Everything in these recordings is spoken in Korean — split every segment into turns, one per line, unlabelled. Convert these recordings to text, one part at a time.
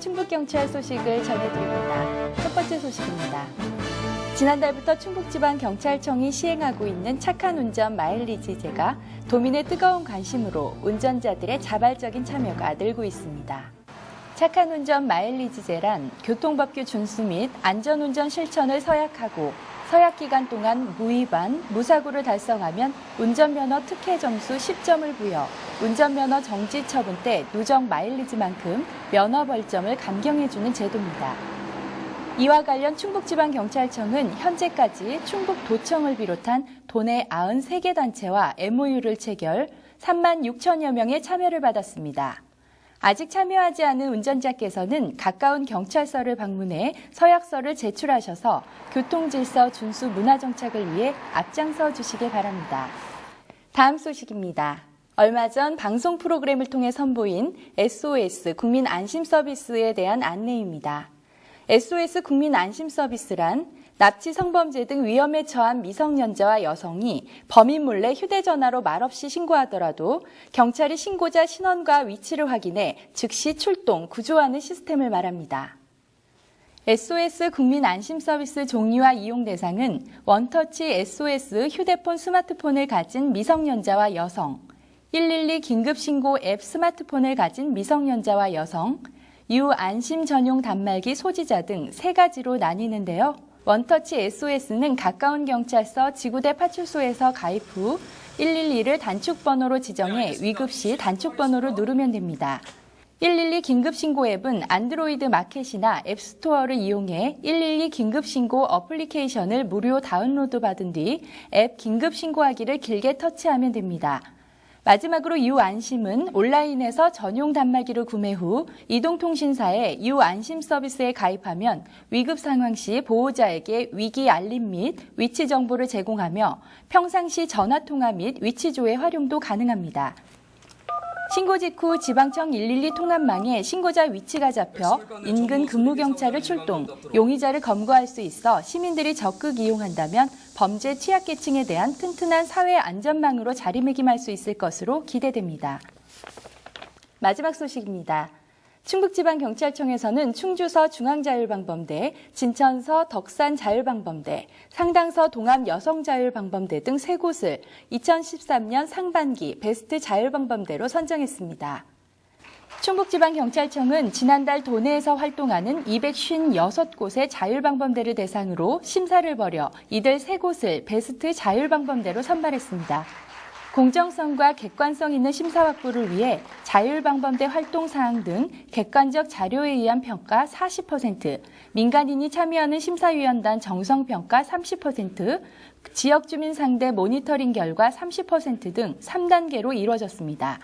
충북경찰 소식을 전해드립니다. 첫 번째 소식입니다. 지난달부터 충북지방경찰청이 시행하고 있는 착한 운전 마일리지제가 도민의 뜨거운 관심으로 운전자들의 자발적인 참여가 늘고 있습니다. 착한 운전 마일리지제란 교통법규 준수 및 안전운전 실천을 서약하고 서약 기간 동안 무위반, 무사고를 달성하면 운전면허 특혜 점수 10점을 부여 운전면허 정지 처분 때 누적 마일리지만큼 면허 벌점을 감경해주는 제도입니다. 이와 관련 충북지방경찰청은 현재까지 충북도청을 비롯한 도내 93개 단체와 MOU를 체결 3만 6천여 명의 참여를 받았습니다. 아직 참여하지 않은 운전자께서는 가까운 경찰서를 방문해 서약서를 제출하셔서 교통질서 준수 문화정착을 위해 앞장서 주시기 바랍니다. 다음 소식입니다. 얼마 전 방송 프로그램을 통해 선보인 SOS 국민 안심 서비스에 대한 안내입니다. SOS 국민 안심 서비스란 납치, 성범죄 등 위험에 처한 미성년자와 여성이 범인 몰래 휴대전화로 말없이 신고하더라도 경찰이 신고자 신원과 위치를 확인해 즉시 출동, 구조하는 시스템을 말합니다. SOS 국민 안심 서비스 종류와 이용 대상은 원터치 SOS 휴대폰, 스마트폰을 가진 미성년자와 여성, 112 긴급신고 앱 스마트폰을 가진 미성년자와 여성, 유안심 전용 단말기 소지자 등 세 가지로 나뉘는데요. 원터치 SOS는 가까운 경찰서, 지구대 파출소에서 가입 후 112를 단축번호로 지정해 위급 시 단축번호를 누르면 됩니다. 112 긴급신고 앱은 안드로이드 마켓이나 앱스토어를 이용해 112 긴급신고 어플리케이션을 무료 다운로드 받은 뒤 앱 긴급신고하기를 길게 터치하면 됩니다. 마지막으로 유안심은 온라인에서 전용 단말기를 구매 후 이동통신사의 유안심 서비스에 가입하면 위급 상황 시 보호자에게 위기 알림 및 위치 정보를 제공하며 평상시 전화통화 및 위치 조회 활용도 가능합니다. 신고 직후 지방청 112 통합망에 신고자 위치가 잡혀 인근 근무경찰을 출동, 용의자를 검거할 수 있어 시민들이 적극 이용한다면 범죄 취약계층에 대한 튼튼한 사회 안전망으로 자리매김할 수 있을 것으로 기대됩니다. 마지막 소식입니다. 충북지방경찰청에서는 충주서 중앙자율방범대, 진천서 덕산자율방범대, 상당서 동암여성자율방범대 등 3곳을 2013년 상반기 베스트 자율방범대로 선정했습니다. 충북지방경찰청은 지난달 도내에서 활동하는 256곳의 자율방범대를 대상으로 심사를 벌여 이들 3곳을 베스트 자율방범대로 선발했습니다. 공정성과 객관성 있는 심사 확보를 위해 자율방범대 활동 사항 등 객관적 자료에 의한 평가 40%, 민간인이 참여하는 심사위원단 정성평가 30%, 지역주민 상대 모니터링 결과 30% 등 3단계로 이루어졌습니다.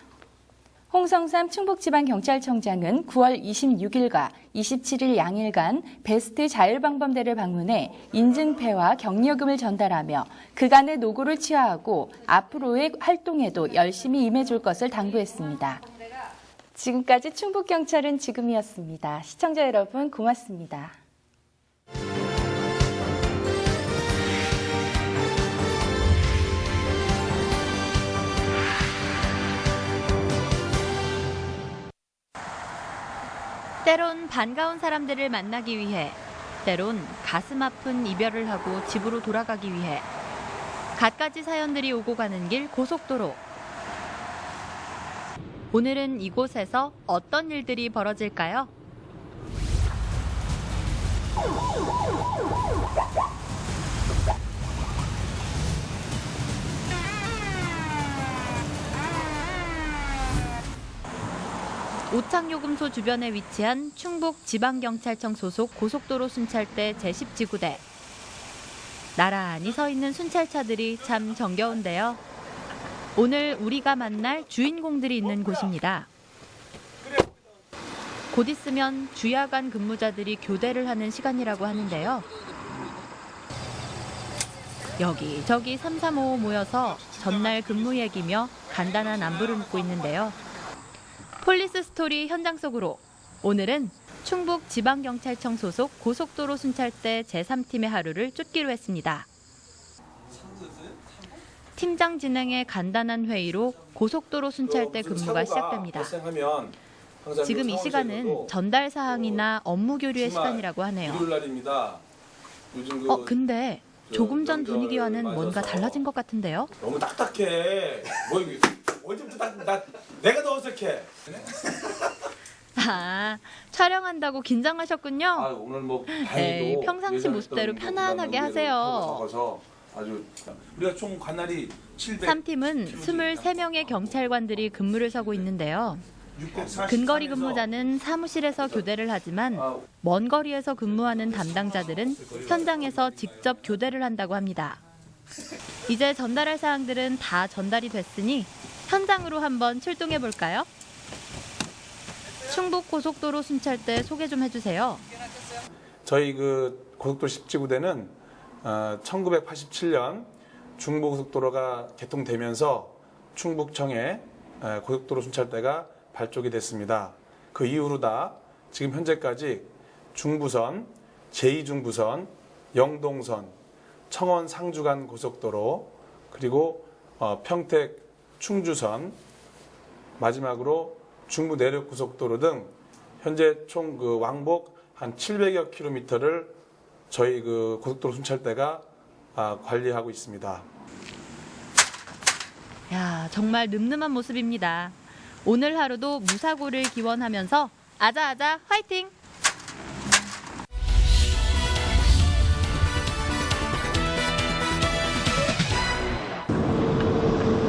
홍성삼 충북지방경찰청장은 9월 26일과 27일 양일간 베스트 자율방범대를 방문해 인증패와 격려금을 전달하며 그간의 노고를 치하하고 앞으로의 활동에도 열심히 임해줄 것을 당부했습니다. 지금까지 충북경찰은 지금이었습니다. 시청자 여러분 고맙습니다.
때론 반가운 사람들을 만나기 위해, 때론 가슴 아픈 이별을 하고 집으로 돌아가기 위해 갖가지 사연들이 오고 가는 길 고속도로. 오늘은 이곳에서 어떤 일들이 벌어질까요? 오창요금소 주변에 위치한 충북지방경찰청 소속 고속도로 순찰대 제10지구대. 나란히 서 있는 순찰차들이 참 정겨운데요. 오늘 우리가 만날 주인공들이 있는 곳입니다. 곧 있으면 주야간 근무자들이 교대를 하는 시간이라고 하는데요. 여기저기 335 모여서 전날 근무 얘기며 간단한 안부를 묻고 있는데요. 폴리스 스토리 현장 속으로 오늘은 충북지방경찰청 소속 고속도로 순찰대 제3팀의 하루를 쫓기로 했습니다. 팀장 진행의 간단한 회의로 고속도로 순찰대 근무가 시작됩니다.
항상
지금 이 시간은
상황실에서도
전달 사항이나 업무 교류의
주말,
시간이라고 하네요.
일요일 날입니다. 요즘
근데 조금 전
명절
분위기와는 뭔가
맞아서
달라진 것 같은데요.
너무 딱딱해. 뭐 이게 언제부터 내가 더 어색해.
아, 촬영한다고 긴장하셨군요.
아, 오늘 뭐 다행히도
에이, 평상시 모습대로 편안하게 하세요.
아주 우리가 총 관할이 700.
3팀은 23명의 경찰관들이 근무를 서고 있는데요. 근거리 근무자는 사무실에서 교대를 하지만 먼 거리에서 근무하는 담당자들은 현장에서 직접 교대를 한다고 합니다. 이제 전달할 사항들은 다 전달이 됐으니 현장으로 한번 출동해 볼까요? 충북 고속도로 순찰대 소개 좀 해주세요.
저희 그 고속도로 10지구대는 1987년 중부고속도로가 개통되면서 충북청에 고속도로 순찰대가 발족이 됐습니다. 그 이후로 지금 현재까지 중부선, 제2중부선, 영동선, 청원 상주간 고속도로, 그리고 평택 충주선, 마지막으로 중부 내륙 고속도로 등 현재 총 그 왕복 한 700여 킬로미터를 저희 그 고속도로 순찰대가 관리하고 있습니다.
야, 정말 늠름한 모습입니다. 오늘 하루도 무사고를 기원하면서 아자아자 화이팅!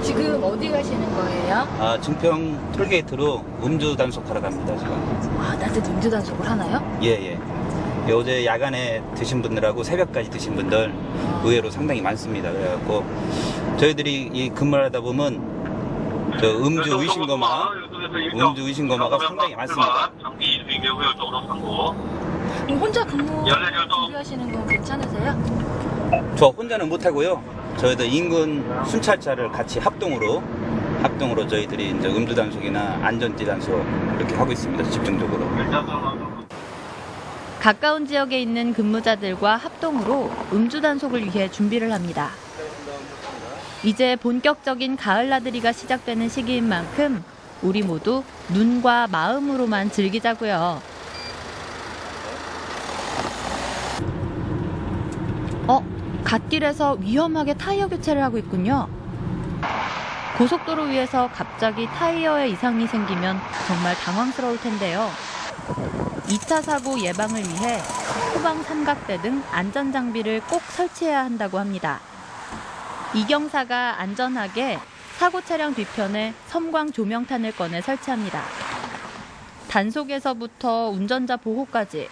지금 어디 가시는 거예요?
증평 톨게이트로 음주 단속하러 갑니다, 지금.
다들 음주 단속을 하나요?
예. 어제 야간에 드신 분들하고 새벽까지 드신 분들 의외로 상당히 많습니다. 그래갖고 저희들이 이 근무를 하다 보면 음주 의심검화가 상당히 많습니다.
혼자 근무 준비하시는 건 괜찮으세요?
저 혼자는 못하고요. 저희들 인근 순찰차를 같이 합동으로 저희들이 이제 음주 단속이나 안전띠 단속 이렇게 하고 있습니다. 집중적으로.
가까운 지역에 있는 근무자들과 합동으로 음주 단속을 위해 준비를 합니다. 이제 본격적인 가을 나들이가 시작되는 시기인 만큼 우리 모두 눈과 마음으로만 즐기자고요. 갓길에서 위험하게 타이어 교체를 하고 있군요. 고속도로 위에서 갑자기 타이어에 이상이 생기면 정말 당황스러울 텐데요. 2차 사고 예방을 위해 후방 삼각대 등 안전장비를 꼭 설치해야 한다고 합니다. 이경사가 안전하게 사고 차량 뒤편에 섬광 조명탄을 꺼내 설치합니다. 단속에서부터 운전자 보호까지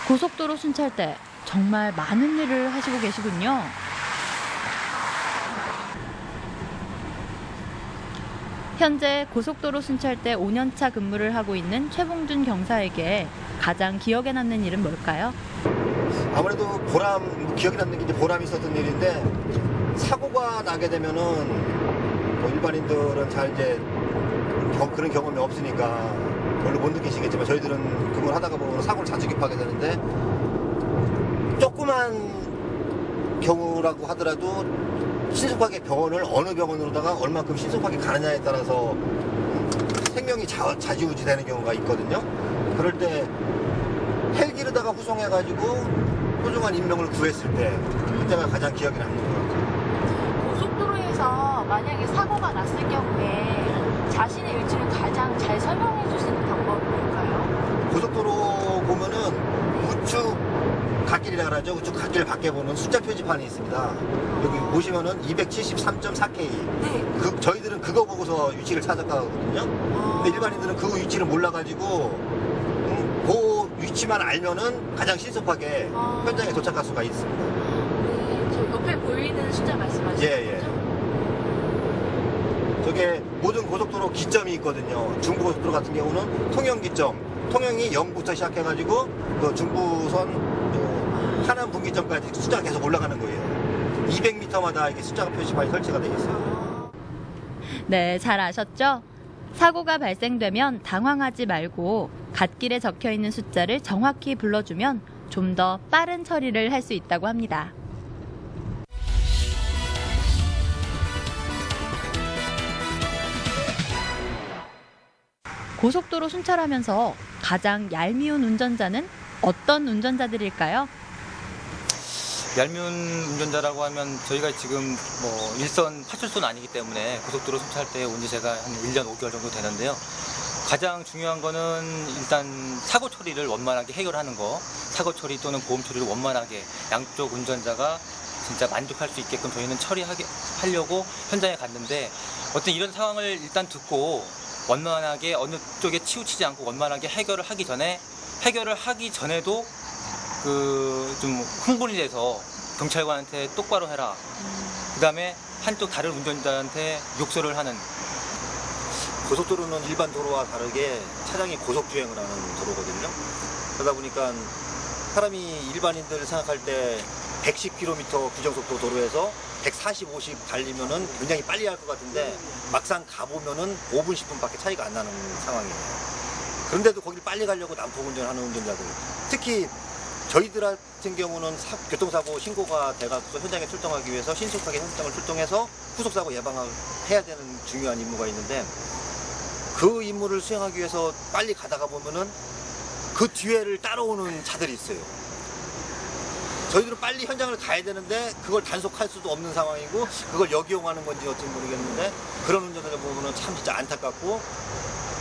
고속도로 순찰대 정말 많은 일을 하시고 계시군요. 현재 고속도로 순찰대 5년차 근무를 하고 있는 최봉준 경사에게 가장 기억에 남는 일은 뭘까요?
아무래도 기억에 남는 게 이제 보람이 있었던 일인데, 사고가 나게 되면은 뭐 일반인들은 잘 이제 그런 경험이 없으니까 별로 못 느끼시겠지만, 저희들은 근무를 하다가 보면 사고를 자주 접하게 되는데, 조그만 경우라고 하더라도 신속하게 병원을 어느 병원으로다가 얼만큼 신속하게 가느냐에 따라서 생명이 좌지우지 되는 경우가 있거든요. 그럴 때 헬기로다가 후송해가지고 소중한 인명을 구했을 때, 그때가 가장 기억에 남는 것 같아요.
고속도로에서 만약에 사고가 났을 경우에 자신의 위치를 가장 잘 설명해 줄 수 있는 방법이 뭘까요?
고속도로 보면은 우측 갓길이라 그러죠. 우측 갓길 밖에 보면 숫자 표지판이 있습니다. 여기 보시면은 273.4K.
네.
저희들은 그거 보고서 위치를 찾아가거든요. 근데 일반인들은 그 위치를 몰라가지고 그 위치만 알면은 가장 신속하게 현장에 도착할 수가 있습니다.
네, 저 옆에 보이는 숫자 말씀하시는
예.
거죠?
저게 모든 고속도로 기점이 있거든요. 중부고속도로 같은 경우는 통영기점. 통영이 0부터 시작해가지고 그 중부선 하남 분기점까지 숫자가 계속 올라가는 거예요. 200m마다 이게 숫자가 표시판이 설치가 되어 있어요.
네, 잘 아셨죠? 사고가 발생되면 당황하지 말고 갓길에 적혀 있는 숫자를 정확히 불러주면 좀 더 빠른 처리를 할 수 있다고 합니다. 고속도로 순찰하면서 가장 얄미운 운전자는 어떤 운전자들일까요?
얄미운 운전자라고 하면 저희가 지금 뭐 일선 파출소는 아니기 때문에 고속도로 순찰 때 온 지 제가 한 1년 5개월 정도 되는데요. 가장 중요한 거는 일단 사고 처리를 원만하게 해결하는 거, 사고 처리 또는 보험 처리를 원만하게 양쪽 운전자가 진짜 만족할 수 있게끔 저희는 하려고 현장에 갔는데 어떤 이런 상황을 일단 듣고 원만하게 어느 쪽에 치우치지 않고 원만하게 해결을 하기 전에도 좀 흥분이 돼서 경찰관한테 똑바로 해라. 그다음에 한쪽 다른 운전자한테 욕설을 하는.
고속도로는 일반 도로와 다르게 차량이 고속주행을 하는 도로거든요. 그러다 보니까 사람이 일반인들 생각할 때 110km 규정속도 도로에서 140, 50 달리면은 굉장히 빨리 할 것 같은데 막상 가보면은 5분, 10분밖에 차이가 안 나는 상황이에요. 그런데도 거기를 빨리 가려고 난폭 운전하는 운전자들. 특히 저희들 같은 경우는 교통사고 신고가 돼가지고 현장에 출동하기 위해서 신속하게 현장을 출동해서 후속사고 예방해야 되는 중요한 임무가 있는데 그 임무를 수행하기 위해서 빨리 가다가 보면은 그 뒤에를 따라오는 차들이 있어요. 저희들은 빨리 현장을 가야 되는데 그걸 단속할 수도 없는 상황이고 그걸 역이용하는 건지 어찌 모르겠는데 그런 운전자들 보면은 참 진짜 안타깝고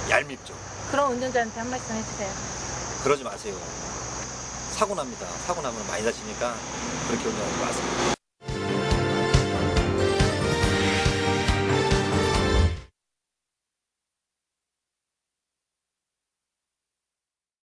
얄밉죠.
그런 운전자한테 한 말씀 해주세요.
그러지 마세요. 사고 납니다. 사고 나면 많이 다치니까 그렇게 운전하지 마세요.